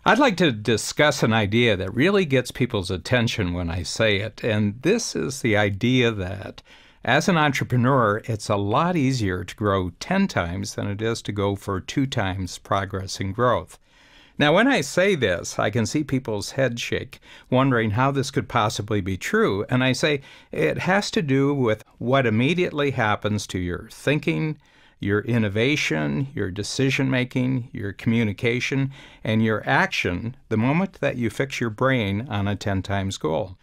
I'd like to discuss an idea that really gets people's attention when I say it, and this is the idea that as an entrepreneur, it's a lot easier to grow 10 times than it is to go for 2 times progress and growth. Now, when I say this, I can see people's heads shake, wondering how this could possibly be true, and I say it has to do with what immediately happens to your thinking, your innovation, your decision-making, your communication, and your action the moment that you fix your brain on a 10 times goal.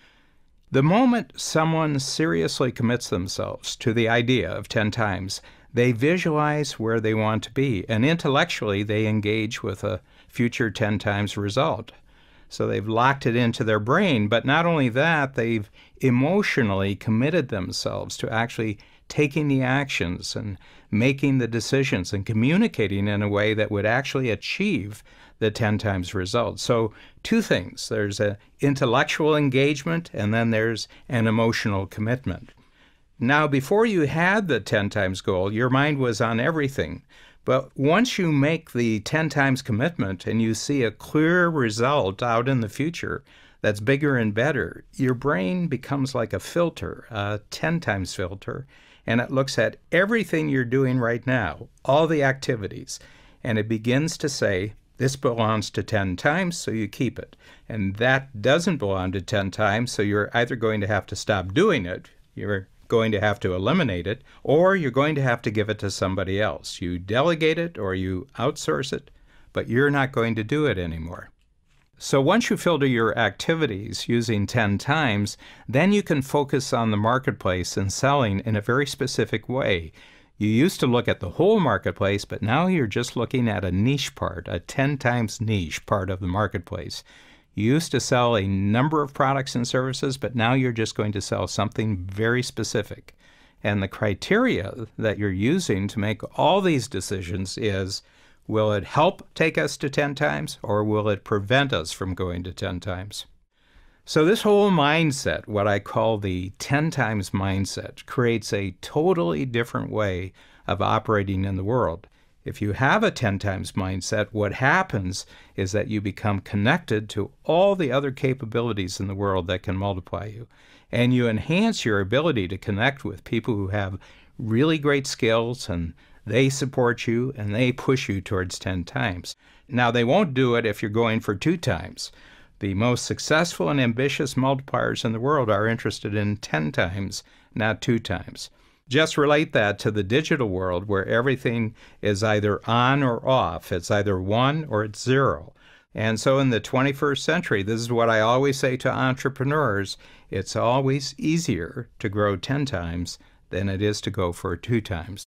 The moment someone seriously commits themselves to the idea of 10 times, they visualize where they want to be, and intellectually they engage with a future 10 times result. So they've locked it into their brain, but not only that, they've emotionally committed themselves to actually taking the actions and making the decisions and communicating in a way that would actually achieve the 10 times result. So two things, there's an intellectual engagement and then there's an emotional commitment. Now, before you had the 10 times goal, your mind was on everything. But once you make the 10 times commitment and you see a clear result out in the future that's bigger and better, your brain becomes like a filter, a 10 times filter, and it looks at everything you're doing right now, all the activities, and it begins to say, this belongs to 10 times, so you keep it. And that doesn't belong to 10 times, so you're either going to have to stop doing it, you're going to have to eliminate it, or you're going to have to give it to somebody else. You delegate it or you outsource it, but you're not going to do it anymore. So once you filter your activities using 10 times, then you can focus on the marketplace and selling in a very specific way. You used to look at the whole marketplace, but now you're just looking at a niche part, a 10 times niche part of the marketplace. You used to sell a number of products and services, but now you're just going to sell something very specific. And the criteria that you're using to make all these decisions is, will it help take us to 10 times, or will it prevent us from going to 10 times? So this whole mindset, what I call the 10 times mindset, creates a totally different way of operating in the world. If you have a 10 times mindset, what happens is that you become connected to all the other capabilities in the world that can multiply you. And you enhance your ability to connect with people who have really great skills, and they support you and they push you towards 10 times. Now, they won't do it if you're going for 2 times. The most successful and ambitious multipliers in the world are interested in 10 times, not 2 times. Just relate that to the digital world where everything is either on or off. It's either 1 or it's 0. And so in the 21st century, this is what I always say to entrepreneurs, it's always easier to grow 10 times than it is to go for 2 times.